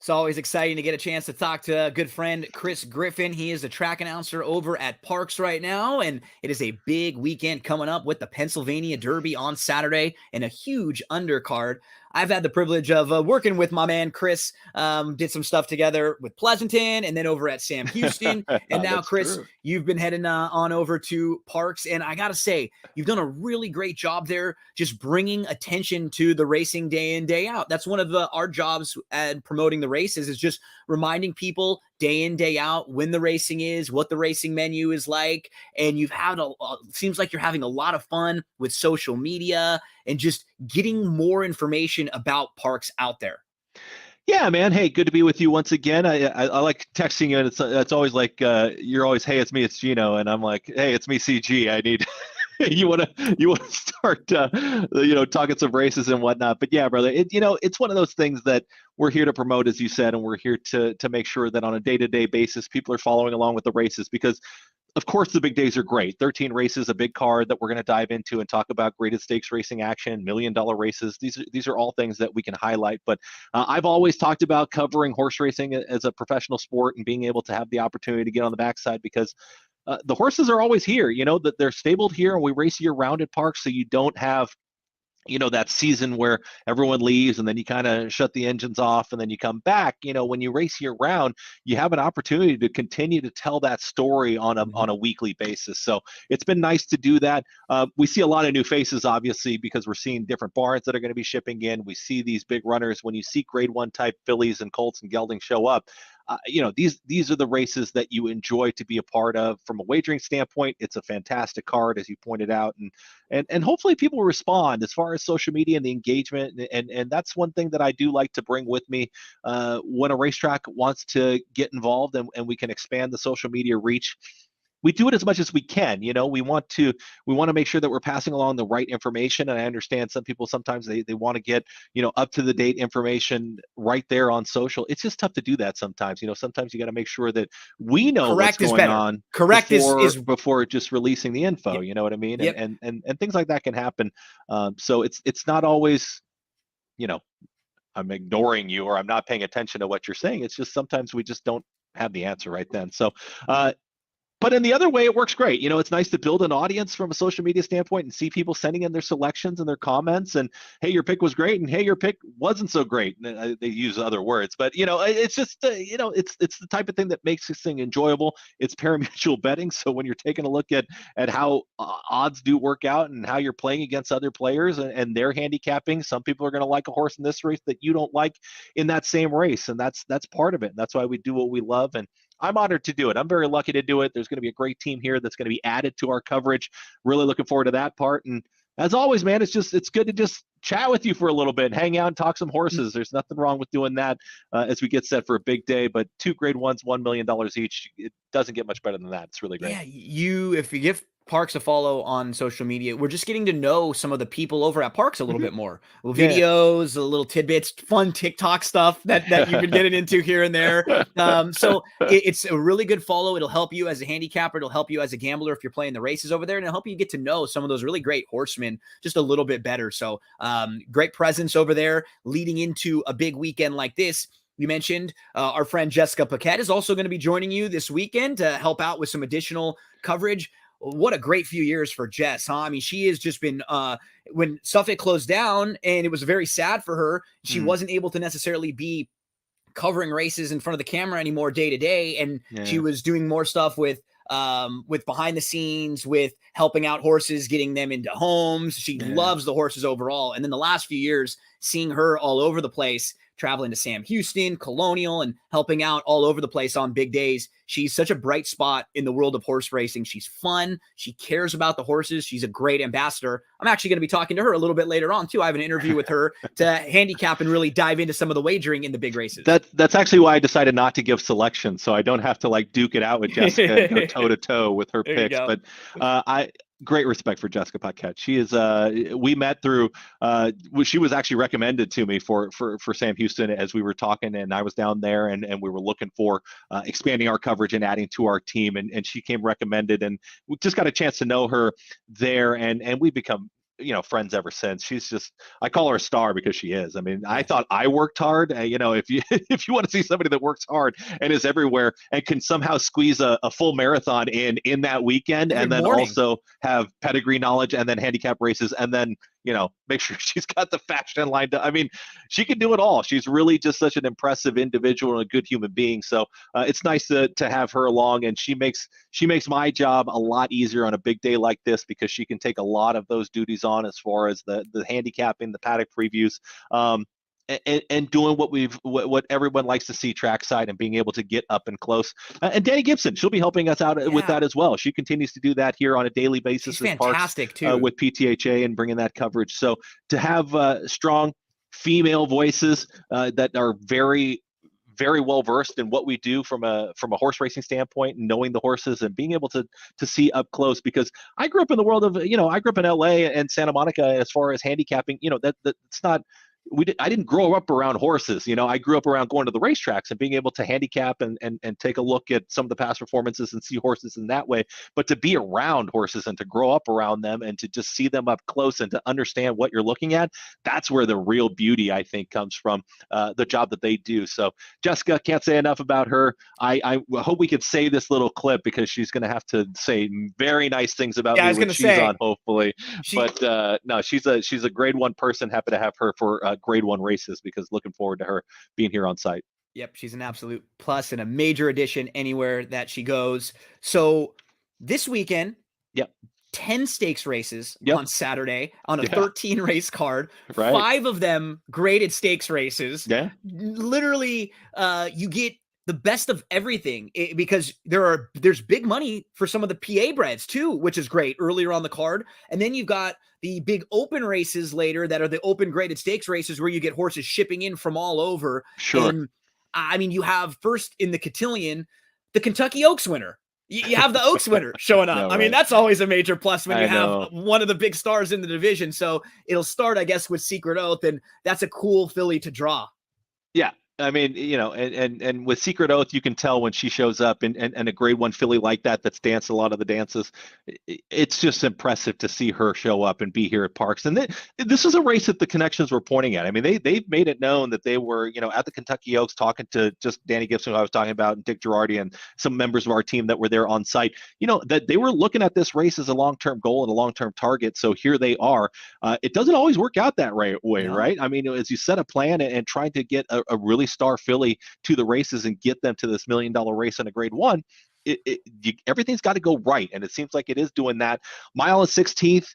It's always exciting to get a chance to talk to a good friend, Chris Griffin. He is the track announcer over at Parks right now, and it is a big weekend coming up with the Pennsylvania Derby on Saturday and a huge undercard. I've had the privilege of working with my man Chris, did some stuff together with Pleasanton and then over at Sam Houston. And now, That's Chris, true. you've been heading on over to Parks. And I got to say, you've done a really great job there just bringing attention to the racing day in, day out. That's one of our jobs at promoting the races is just reminding people day in, day out when the racing is, what the racing menu is like. And you've had seems like you're having a lot of fun with social media and just getting more information about Parks out there. Yeah, man. Hey, good to be with you once again. I like texting you, and it's always like you're always, hey, it's me, it's Gino, and I'm like, hey, it's me, CG. I need you want to start talking some races and whatnot. But yeah, brother, it's one of those things that we're here to promote, as you said, and we're here to make sure that on a day-to-day basis, people are following along with the races because of course, the big days are great. 13 races, a big card that we're going to dive into and talk about graded stakes racing action, $1 million races. These are all things that we can highlight. But I've always talked about covering horse racing as a professional sport and being able to have the opportunity to get on the backside because the horses are always here. That they're stabled here and we race year round at Parks, so you don't have that season where everyone leaves and then you kind of shut the engines off and then you come back. When you race year round, you have an opportunity to continue to tell that story on a weekly basis. So it's been nice to do that. We see a lot of new faces, obviously, because we're seeing different barns that are going to be shipping in. We see these big runners. When you see grade one type fillies and colts and geldings show up, these are the races that you enjoy to be a part of. From a wagering standpoint, it's a fantastic card, as you pointed out, and hopefully people respond as far as social media and the engagement. And that's one thing that I do like to bring with me when a racetrack wants to get involved and we can expand the social media reach. We do it as much as we can. We want to make sure that we're passing along the right information. And I understand some people sometimes they want to get up to the date information right there on social. It's just tough to do that sometimes. Sometimes you got to make sure that we know what's Correct is going better. on Correct before just releasing the info. Yep. You know what I mean? Yep. And things like that can happen. So it's not always I'm ignoring you or I'm not paying attention to what you're saying. It's just sometimes we just don't have the answer right then. So but in the other way, it works great. It's nice to build an audience from a social media standpoint and see people sending in their selections and their comments and, hey, your pick was great. And hey, your pick wasn't so great. And they use other words, but it's just, it's the type of thing that makes this thing enjoyable. It's pari-mutuel betting. So when you're taking a look at how odds do work out and how you're playing against other players and their handicapping, some people are going to like a horse in this race that you don't like in that same race. And that's part of it. And that's why we do what we love. And I'm honored to do it. I'm very lucky to do it. There's going to be a great team here that's going to be added to our coverage. Really looking forward to that part. And as always, man, it's good to just chat with you for a little bit, hang out and talk some horses. There's nothing wrong with doing that as we get set for a big day. But 2 grade ones, $1 million each. It doesn't get much better than that. It's really great. Yeah, if you give Parks a follow on social media, we're just getting to know some of the people over at Parks a little bit more. Videos, little tidbits, fun TikTok stuff that you've been getting into here and there. So it's a really good follow. It'll help you as a handicapper. It'll help you as a gambler if you're playing the races over there, and it'll help you get to know some of those really great horsemen just a little bit better. So great presence over there leading into a big weekend like this. You mentioned our friend Jessica Puckett is also going to be joining you this weekend to help out with some additional coverage. What a great few years for Jess, huh? I mean, she has just been, when Suffolk closed down and it was very sad for her, she wasn't able to necessarily be covering races in front of the camera anymore day to day. And she was doing more stuff with behind the scenes, with helping out horses, getting them into homes. She loves the horses overall. And then the last few years, seeing her all over the place, traveling to Sam Houston, Colonial, and helping out all over the place on big days. She's such a bright spot in the world of horse racing. She's fun. She cares about the horses. She's a great ambassador. I'm actually going to be talking to her a little bit later on, too. I have an interview with her to handicap and really dive into some of the wagering in the big races. That's actually why I decided not to give selection, so I don't have to duke it out with Jessica and go toe-to-toe with her picks. But great respect for Jessica Puckett. She is we met through she was actually recommended to me for Sam Houston as we were talking, and I was down there and we were looking for expanding our coverage and adding to our team, and she came recommended, and we just got a chance to know her there, and we become friends ever since. She's just, I call her a star because she is. I mean, I thought I worked hard. If you if you want to see somebody that works hard and is everywhere and can somehow squeeze a full marathon in that weekend, Every and then morning. also have pedigree knowledge and then handicap races, and then make sure she's got the fashion lined up. I mean, she can do it all. She's really just such an impressive individual and a good human being. So it's nice to have her along, and she makes my job a lot easier on a big day like this, because she can take a lot of those duties on as far as the handicapping, the paddock previews, and doing what everyone likes to see trackside, and being able to get up and close. And Danny Gibson, she'll be helping us out with that as well. She continues to do that here on a daily basis. She's fantastic too, with PTHA and bringing that coverage. So to have strong female voices that are very, very well versed in what we do from a horse racing standpoint, and knowing the horses and being able to see up close, because I grew up in the world of, I grew up in LA and Santa Monica as far as handicapping, that's not, I didn't grow up around horses. I grew up around going to the racetracks and being able to handicap and take a look at some of the past performances and see horses in that way. But to be around horses and to grow up around them and to just see them up close and to understand what you're looking at, that's where the real beauty, I think, comes from, the job that they do. So Jessica, can't say enough about her. I hope we could save this little clip, because she's going to have to say very nice things about me when she's on, hopefully. But no, she's a grade one person. Happy to have her for grade one races, because looking forward to her being here on site. Yep, she's an absolute plus and a major addition anywhere that she goes. So this weekend, 10 stakes races on Saturday on a 13 race card, 5 of them graded stakes races. Literally, you get the best of everything, because there's big money for some of the PA breds too, which is great earlier on the card. And then you've got the big open races later that are the open graded stakes races, where you get horses shipping in from all over. Sure. And I mean, you have first in the cotillion, the Kentucky Oaks winner. You have the Oaks winner showing up. No, I mean, that's always a major plus when you have know. one of the big stars in the division. So it'll start, I guess, with Secret Oath, and that's a cool filly to draw. Yeah. I mean, and with Secret Oath, you can tell when she shows up, and a grade one filly like that's danced a lot of the dances. It's just impressive to see her show up and be here at Parks. And this is a race that the connections were pointing at. I mean, they've made it known that they were, at the Kentucky Oaks, talking to just Danny Gibson, who I was talking about, and Dick Girardi, and some members of our team that were there on site, that they were looking at this race as a long-term goal and a long-term target. So here they are. It doesn't always work out that way, right? I mean, as you set a plan and trying to get a really star filly to the races and get them to this $1 million race in a grade one, everything's got to go right, and it seems like it is doing that. Mile and 16th,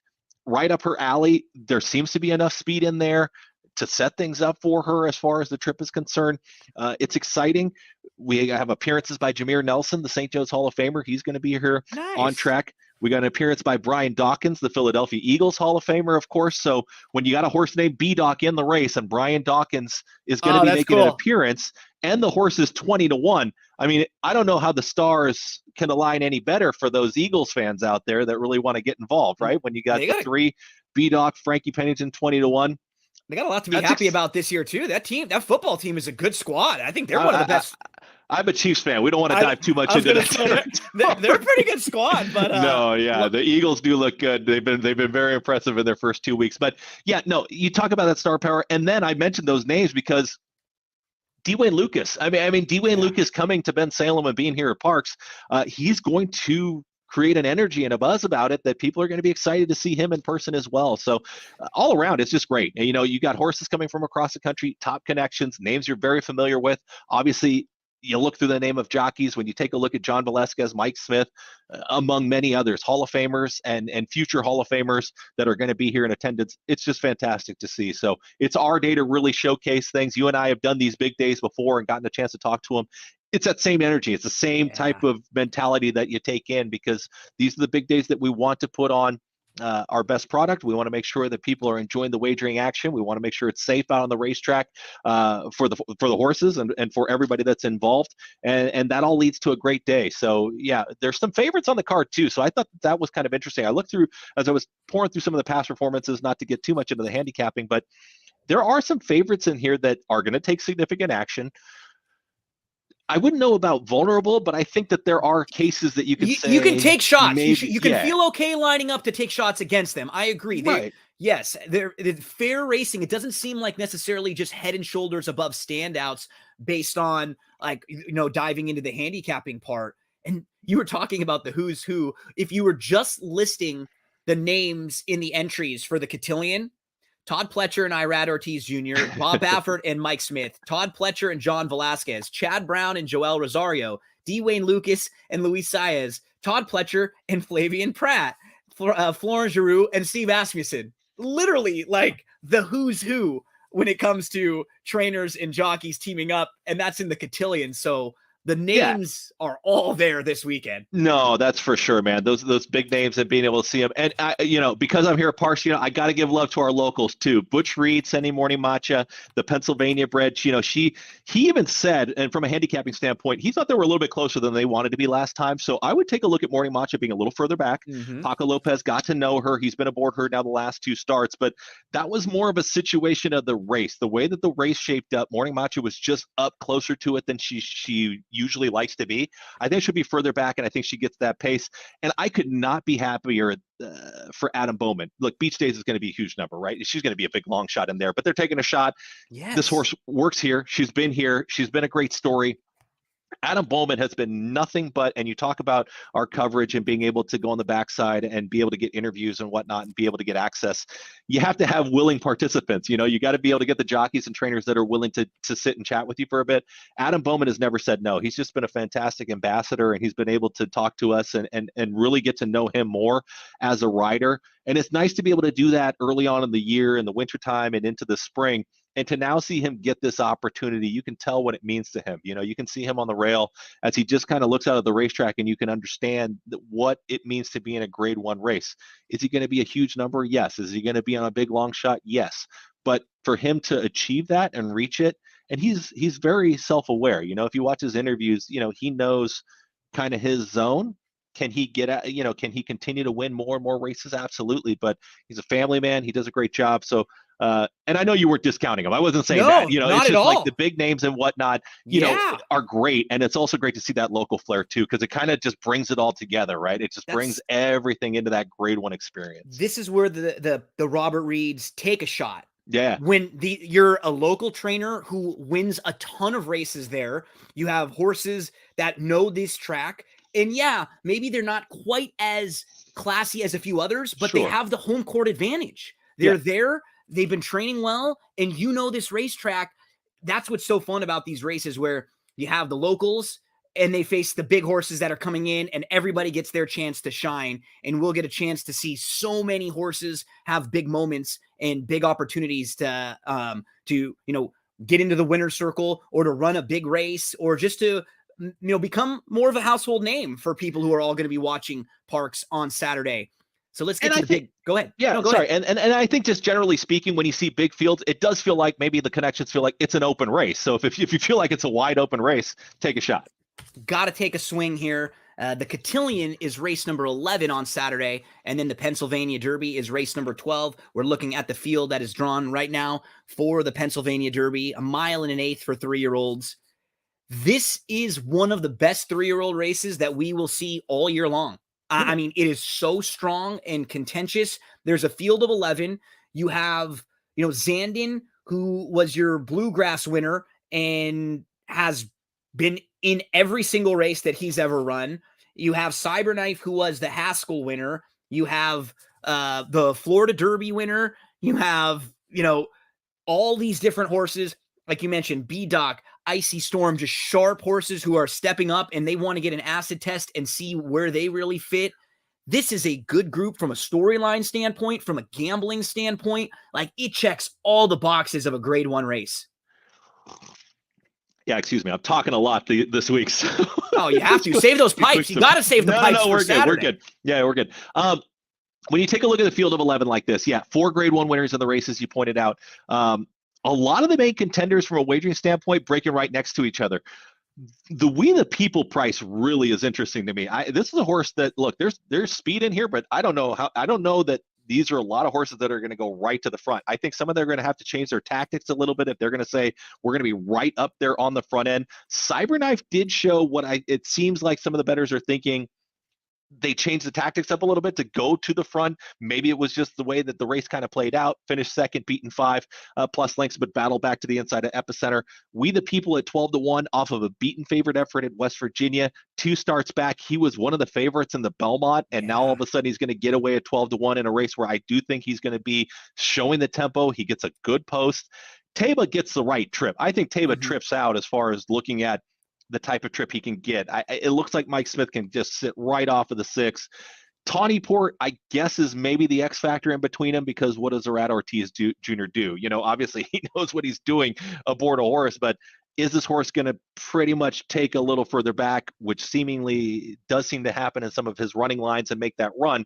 right up her alley. There seems to be enough speed in there to set things up for her as far as the trip is concerned. It's exciting. We have appearances by Jameer Nelson, the St. Joe's Hall of Famer. He's going to be here on track. We got an appearance by Brian Dawkins, the Philadelphia Eagles Hall of Famer, of course. So when you got a horse named B-Doc in the race, and Brian Dawkins is going to be making an appearance, and the horse is 20-1, I mean, I don't know how the stars can align any better for those Eagles fans out there that really want to get involved, right? When you got the 3, B-Doc, Frankie Pennington, 20-1. They got a lot to be happy about this year too. That football team is a good squad. I think they're one of the best. I'm a Chiefs fan. We don't want to dive too much into that. They're a pretty good squad, but the Eagles do look good. They've been very impressive in their first 2 weeks. But you talk about that star power, and then I mentioned those names because Dwayne Lucas. I mean, Dwayne Lucas coming to Ben Salem and being here at Parks, he's going to create an energy and a buzz about it that people are going to be excited to see him in person as well. So all around, it's just great. And, you got horses coming from across the country, top connections, names you're very familiar with. Obviously, you look through the name of jockeys, when you take a look at John Velasquez, Mike Smith, among many others, Hall of Famers and future Hall of Famers that are going to be here in attendance. It's just fantastic to see. So it's our day to really showcase things. You and I have done these big days before and gotten a chance to talk to them. It's that same energy. It's the same type of mentality that you take in, because these are the big days that we want to put on our best product. We want to make sure that people are enjoying the wagering action. We want to make sure it's safe out on the racetrack for the horses and for everybody that's involved. And that all leads to a great day. So there's some favorites on the card too. So I thought that was kind of interesting. I looked through as I was pouring through some of the past performances, not to get too much into the handicapping, but there are some favorites in here that are going to take significant action. I wouldn't know about vulnerable, but I think that there are cases that you can say you can take shots. Maybe, You can feel okay lining up to take shots against them. I agree. Right. Yes, they're fair racing. It doesn't seem like necessarily just head and shoulders above standouts based on like, diving into the handicapping part. And you were talking about the who's who. If you were just listing the names in the entries for the cotillion, Todd Pletcher and Irad Ortiz Jr., Bob Baffert and Mike Smith, Todd Pletcher and John Velasquez, Chad Brown and Joel Rosario, D. Wayne Lucas and Luis Saez, Todd Pletcher and Flavian Pratt, Florent Giroux and Steve Asmussen. Literally like the who's who when it comes to trainers and jockeys teaming up, and that's in the cotillion. So the names are all there this weekend. No, that's for sure, man. Those big names and being able to see them. And because I'm here at Parks, I got to give love to our locals too. Butch Reed, Sunday Morning Matcha, the Pennsylvania bred. He even said, and from a handicapping standpoint, he thought they were a little bit closer than they wanted to be last time. So I would take a look at Morning Matcha being a little further back. Paco Lopez got to know her. He's been aboard her now the last 2 starts, but that was more of a situation of the race. The way that the race shaped up, Morning Matcha was just up closer to it than she usually likes to be. I think she'll be further back, and I think she gets that pace. And I could not be happier for Adam Bowman. Look, Beach Days is going to be a huge number, right? She's going to be a big long shot in there, but they're taking a shot. Yes. This horse works here. She's been here. She's been a great story. Adam Bowman has been nothing but, and you talk about our coverage and being able to go on the backside and be able to get interviews and whatnot and be able to get access. You have to have willing participants. You got to be able to get the jockeys and trainers that are willing to sit and chat with you for a bit. Adam Bowman has never said no. He's just been a fantastic ambassador, and he's been able to talk to us and really get to know him more as a rider. And it's nice to be able to do that early on in the year, in the wintertime and into the spring. And to now see him get this opportunity, you can tell what it means to him. You can see him on the rail as he just kind of looks out of the racetrack, and you can understand what it means to be in a Grade 1 race. Is he going to be a huge number? Yes. Is he going to be on a big long shot? Yes. But for him to achieve that and reach it, and he's very self-aware. If you watch his interviews, he knows kind of his zone. Can he get at, can he continue to win more and more races? Absolutely. But he's a family man. He does a great job. So, and I know you weren't discounting him. I wasn't saying that, not it's at just all. like the big names and whatnot, are great. And it's also great to see that local flair too, because it kind of just brings it all together, right? It just brings everything into that Grade 1 experience. This is where the Robert Reeds take a shot. Yeah. When you're a local trainer who wins a ton of races there, you have horses that know this track. And maybe they're not quite as classy as a few others, but they have the home court advantage. They're there. They've been training well, and this racetrack. That's what's so fun about these races, where you have the locals and they face the big horses that are coming in, and everybody gets their chance to shine. And we'll get a chance to see so many horses have big moments and big opportunities to get into the winner's circle, or to run a big race, or just to become more of a household name for people who are all going to be watching Parks on Saturday. So let's get to the big. Go ahead. Yeah, go sorry. ahead. And I think just generally speaking, when you see big fields, it does feel like maybe the connections feel like it's an open race. So if you feel like it's a wide open race, take a shot. Got to take a swing here. The Cotillion is race number 11 on Saturday, and then the Pennsylvania Derby is race number 12. We're looking at the field that is drawn right now for the Pennsylvania Derby, 1.125 miles for 3-year-olds. This is one of the best 3-year-old races that we will see all year long. I mean, it is so strong and contentious. There's a field of 11. You have, Zandon, who was your Bluegrass winner and has been in every single race that he's ever run. You have Cyberknife, who was the Haskell winner. You have the Florida Derby winner. You have, all these different horses. Like you mentioned, B-Doc, Icy Storm, just sharp horses who are stepping up and they want to get an acid test and see where they really fit. This is a good group from a storyline standpoint, from a gambling standpoint. Like, it checks all the boxes of a Grade 1 race. Yeah, excuse me. I'm talking a lot this week. So. Oh, you have to save those pipes. You got to save the pipes. No, we're good. Saturday. We're good. Yeah, we're good. When you take a look at the field of 11 like this, 4 Grade 1 winners in the races you pointed out. A lot of the main contenders from a wagering standpoint breaking right next to each other. The We the People price really is interesting to me. This is a horse that, look, there's speed in here, but I don't know that these are a lot of horses that are going to go right to the front. I think some of them are going to have to change their tactics a little bit if they're going to say we're going to be right up there on the front end. Cyberknife did show it seems like some of the bettors are thinking. They changed the tactics up a little bit to go to the front. Maybe it was just the way that the race kind of played out. Finished second, beaten 5+ lengths, but battled back to the inside of Epicenter. We the People at 12-1 off of a beaten favorite effort at West Virginia. 2 starts back, he was one of the favorites in the Belmont, and now all of a sudden he's going to get away at 12-1 in a race where I do think he's going to be showing the tempo. He gets a good post. Taba gets the right trip. I think Taba trips out as far as looking at the type of trip he can get. It looks like Mike Smith can just sit right off of the 6. Tawny Port, I guess, is maybe the X factor in between them, because what does Arad Ortiz Jr. do? Obviously he knows what he's doing aboard a horse, but is this horse going to pretty much take a little further back, which seemingly does seem to happen in some of his running lines, and make that run?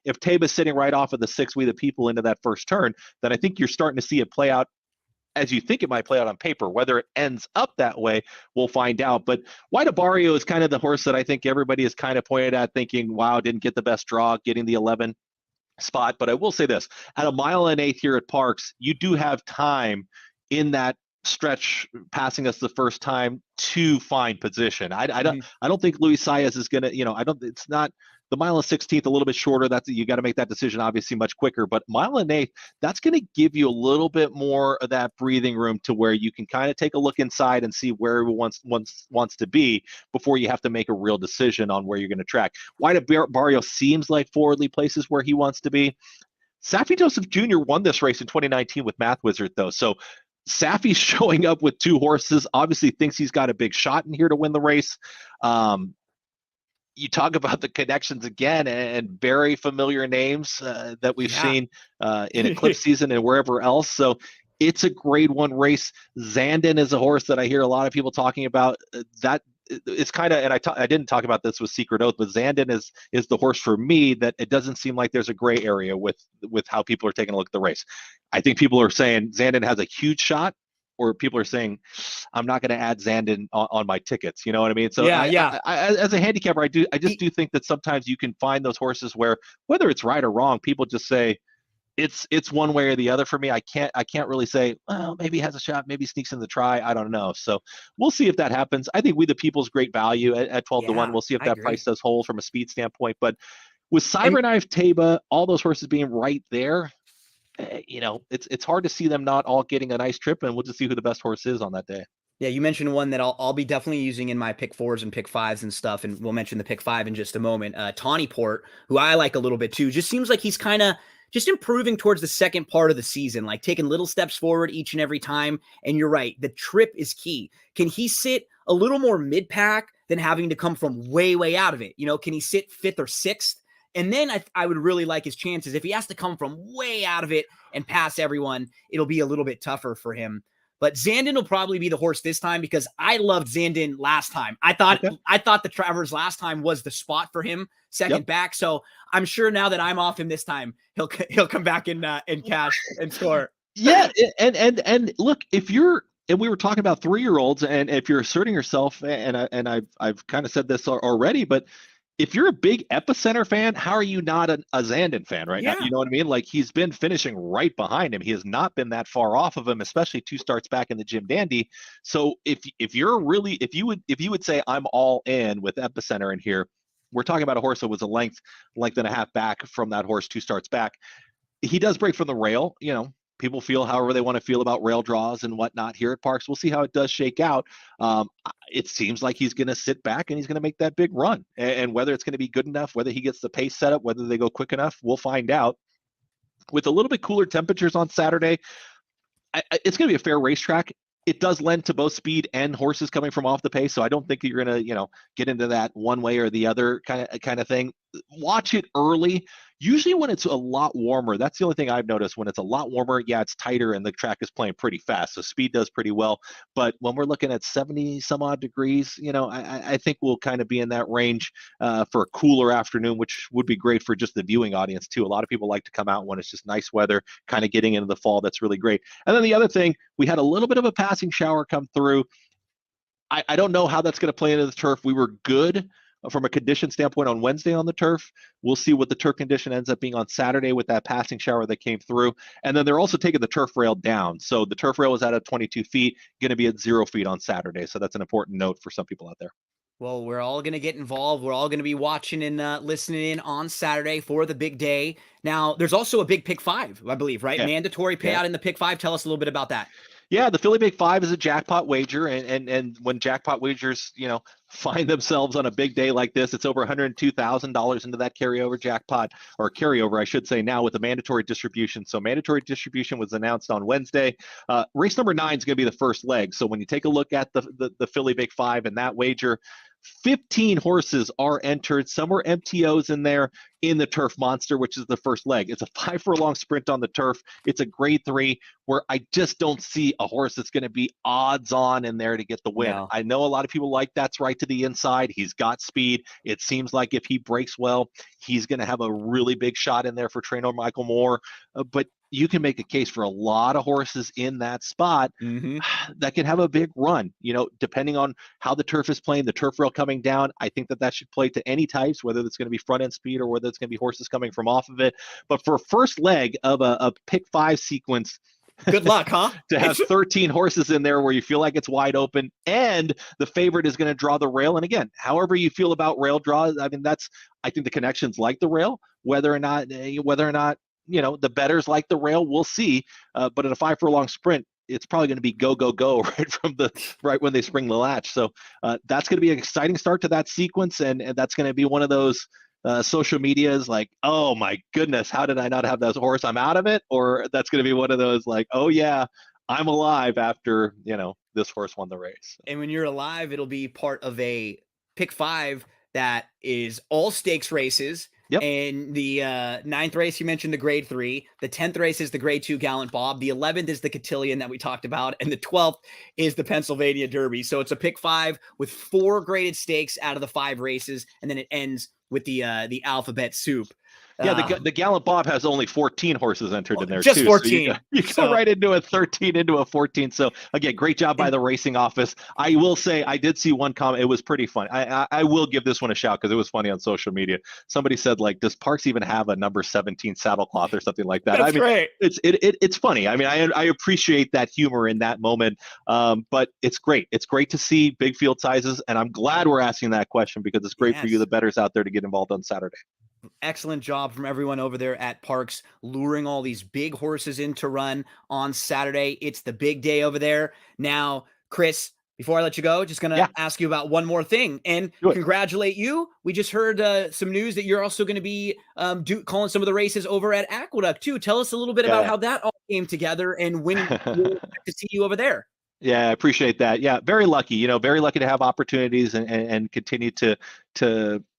If Taba's sitting right off of the 6 We the People into that first turn, then I think you're starting to see it play out as you think it might play out on paper. Whether it ends up that way, we'll find out. But White Barrio is kind of the horse that I think everybody has kind of pointed at, thinking, wow, didn't get the best draw, getting the 11 spot. But I will say this, at 1 1/8 here at Parks, you do have time in that stretch passing us the first time to find position. I don't think Luis Saez is going to, it's not the 1 1/16, a little bit shorter. That's, you got to make that decision obviously much quicker, but 1 1/8, that's going to give you a little bit more of that breathing room to where you can kind of take a look inside and see where everyone wants to be before you have to make a real decision on where you're going to track. White Barrio seems like forwardly places where he wants to be. Safi Joseph Jr. won this race in 2019 with Math Wizard though. So Safi's showing up with 2 horses, obviously thinks he's got a big shot in here to win the race. You talk about the connections again, and very familiar names that we've seen in Eclipse season and wherever else. So it's a grade 1 race. Zandon is a horse that I hear a lot of people talking about. That it's kind of, and I didn't talk about this with Secret Oath, but Zandon is the horse for me that it doesn't seem like there's a gray area with how people are taking a look at the race. I think people are saying Zandon has a huge shot, or people are saying, I'm not going to add Zandon on my tickets. You know what I mean? So I, as a handicapper, I just do think that sometimes you can find those horses where, whether it's right or wrong, people just say it's one way or the other for me. I can't really say, well, maybe he has a shot, maybe sneaks in the try. I don't know. So we'll see if that happens. I think We the People's great value at 12-1. We'll see if that price does hold from a speed standpoint. But with Cyberknife, Taba, all those horses being right there, it's hard to see them not all getting a nice trip, and we'll just see who the best horse is on that day. Yeah, you mentioned one that I'll be definitely using in my pick 4s and pick 5s and stuff, and we'll mention the pick 5 in just a moment. Tawny Port, who I like a little bit too, just seems like he's kind of just improving towards the second part of the season, like taking little steps forward each and every time. And you're right, the trip is key. Can he sit a little more mid-pack than having to come from way, way out of it? Can he sit 5th or 6th? And then I would really like his chances. If he has to come from way out of it and pass everyone, it'll be a little bit tougher for him. But Zandon will probably be the horse this time, because I loved Zandon last time. I thought the Travers last time was the spot for him, second back. So I'm sure now that I'm off him this time, he'll come back in cash and score. Yeah, and look, if you're, and we were talking about 3-year-olds, and if you're asserting yourself, and I've kind of said this already, but if you're a big Epicenter fan, how are you not a Zandon fan right now? You know what I mean? Like, he's been finishing right behind him. He has not been that far off of him, especially 2 starts back in the Jim Dandy. So if you would say I'm all in with Epicenter in here, we're talking about a horse that was a length and a half back from that horse 2 starts back. He does break from the rail. People feel however they want to feel about rail draws and whatnot here at Parks. We'll see how it does shake out. It seems like he's going to sit back and he's going to make that big run. And whether it's going to be good enough, whether he gets the pace set up, whether they go quick enough, we'll find out. With a little bit cooler temperatures on Saturday, it's going to be a fair racetrack. It does lend to both speed and horses coming from off the pace. So I don't think you're going to, get into that one way or the other kind of thing. Watch it early. Usually when it's a lot warmer, that's the only thing I've noticed. When it's a lot warmer, it's tighter and the track is playing pretty fast. So speed does pretty well. But when we're looking at 70 some odd degrees, I think we'll kind of be in that range for a cooler afternoon, which would be great for just the viewing audience too. A lot of people like to come out when it's just nice weather, kind of getting into the fall. That's really great. And then the other thing, we had a little bit of a passing shower come through. I don't know how that's going to play into the turf. We were good from a condition standpoint on Wednesday on the turf. We'll see what the turf condition ends up being on Saturday with that passing shower that came through. And then they're also taking the turf rail down. So the turf rail was out at 22 feet, going to be at 0 feet on Saturday. So that's an important note for some people out there. Well, we're all going to get involved. We're all going to be watching and listening in on Saturday for the big day. Now, there's also a big pick 5, I believe, right? Yeah. Mandatory payout in the pick 5. Tell us a little bit about that. Yeah, the Philly Big 5 is a jackpot wager, and when jackpot wagers, find themselves on a big day like this, it's over $102,000 into that carryover jackpot, or carryover, I should say, now with the mandatory distribution. So mandatory distribution was announced on Wednesday. Race number 9 is going to be the first leg. So when you take a look at the Philly Big 5 and that wager, 15 horses are entered. Some were MTOs in there in the Turf Monster, which is the first leg. It's a 5-furlong sprint on the turf. It's a grade 3 where I just don't see a horse that's going to be odds on in there to get the win. No. I know a lot of people like That's Right to the inside. He's got speed. It seems like if he breaks well, he's going to have a really big shot in there for trainer Michael Moore. But you can make a case for a lot of horses in that spot that can have a big run, depending on how the turf is playing, the turf rail coming down. I think that should play to any types, whether it's going to be front end speed or whether it's going to be horses coming from off of it. But for first leg of a pick 5 sequence, good luck, huh? To have 13 horses in there where you feel like it's wide open and the favorite is going to draw the rail. And again, however you feel about rail draws, I mean, I think the connections like the rail, whether or not, the bettors like the rail, we'll see. But in a 5-furlong sprint, it's probably going to be go, go, go right when they spring the latch. So that's going to be an exciting start to that sequence. And that's going to be one of those social medias like, oh my goodness, how did I not have that horse? I'm out of it. Or that's going to be one of those like, oh yeah, I'm alive after, this horse won the race. And when you're alive, it'll be part of a pick 5 that is all stakes races. Yep. And the 9th race, you mentioned the grade 3. The 10th race is the grade 2 Gallant Bob. The 11th is the Cotillion that we talked about. And the 12th is the Pennsylvania Derby. So it's a pick 5 with 4 graded stakes out of the 5 races. And then it ends with the alphabet soup. Yeah, the Gallant Bob has only 14 horses entered in there, just too. 14. So you go right into a 13, into a 14. So, again, great job by the racing office. I will say I did see one comment. It was pretty fun. I will give this one a shout because it was funny on social media. Somebody said, like, does Parks even have a number 17 saddlecloth or something like that? That's great. It's funny. I mean, I appreciate that humor in that moment, but it's great. It's great to see big field sizes, and I'm glad we're asking that question because it's great for you, the bettors out there, to get involved on Saturday. Excellent job from everyone over there at Parks, luring all these big horses in to run on Saturday. It's the big day over there. Now, Chris, before I let you go, just going to ask you about one more thing and congratulate you. We just heard some news that you're also going to be calling some of the races over at Aqueduct too. Tell us a little bit about how that all came together and when we'll get to see you over there. Yeah, I appreciate that. Yeah, very lucky, very lucky to have opportunities and continue to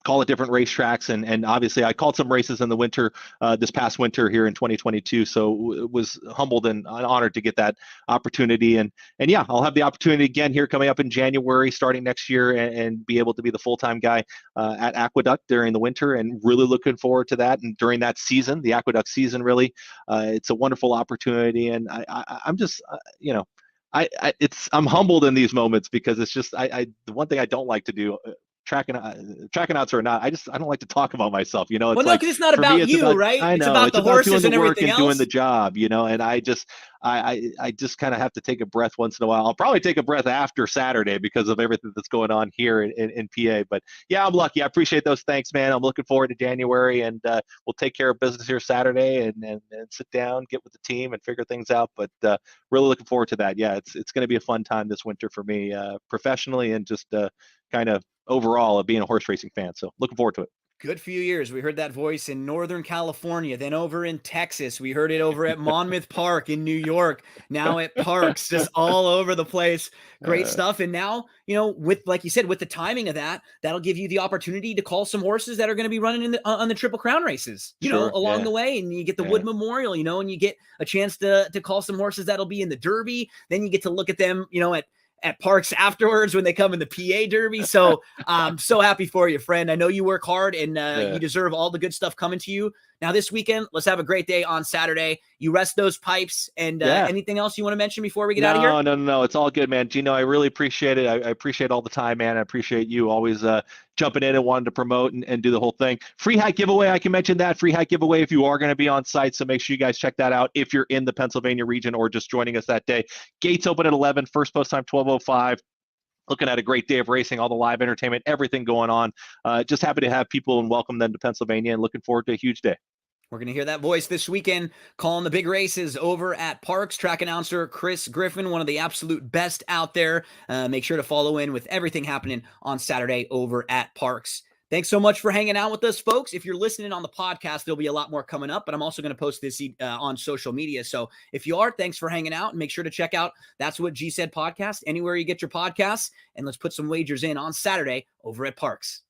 call at different racetracks. And obviously I called some races in the winter, this past winter here in 2022. So was humbled and honored to get that opportunity. And yeah, I'll have the opportunity again here coming up in January, starting next year, and be able to be the full-time guy at Aqueduct during the winter, and really looking forward to that. And during that season, the Aqueduct season, really, it's a wonderful opportunity. And I'm just, I'm humbled in these moments because it's just the one thing I don't like to do, tracking outs or not, I don't like to talk about myself. It's well, no, because it's not about you, right? I know, it's about the horses and everything else. Doing the job, and I just kind of have to take a breath once in a while. I'll probably take a breath after Saturday because of everything that's going on here in PA. But yeah, I'm lucky. I appreciate those. Thanks, man. I'm looking forward to January, and we'll take care of business here Saturday and sit down, get with the team, and figure things out. But really looking forward to that. Yeah, it's going to be a fun time this winter for me, professionally and just kind of overall of being a horse racing fan. So looking forward to it. Good few years. We heard that voice in Northern California, then over in Texas. We heard it over at Monmouth Park in New York, now at Parks, just all over the place. Great stuff. And now, with, like you said, with the timing of that, that'll give you the opportunity to call some horses that are going to be running on the Triple Crown races, along the way. And you get the Wood Memorial, and you get a chance to call some horses that'll be in the Derby. Then you get to look at them, at Parks afterwards when they come in the PA Derby. So I'm so happy for you, friend. I know you work hard and you deserve all the good stuff coming to you. Now this weekend, let's have a great day on Saturday. You rest those pipes and anything else you want to mention before we get out of here? No. It's all good, man. Gino, I really appreciate it. I appreciate all the time, man. I appreciate you always jumping in and wanting to promote and do the whole thing. Free hat giveaway, I can mention that. Free hat giveaway if you are going to be on site, so make sure you guys check that out if you're in the Pennsylvania region or just joining us that day. Gates open at 11, first post time 12:05. Looking at a great day of racing, all the live entertainment, everything going on. Just happy to have people and welcome them to Pennsylvania, and looking forward to a huge day. We're going to hear that voice this weekend calling the big races over at Parks. Track announcer Chris Griffin, one of the absolute best out there. Make sure to follow in with everything happening on Saturday over at Parks. Thanks so much for hanging out with us, folks. If you're listening on the podcast, there'll be a lot more coming up, but I'm also going to post this on social media. So if you are, thanks for hanging out, and make sure to check out That's What G Said podcast anywhere you get your podcasts, and let's put some wagers in on Saturday over at Parks.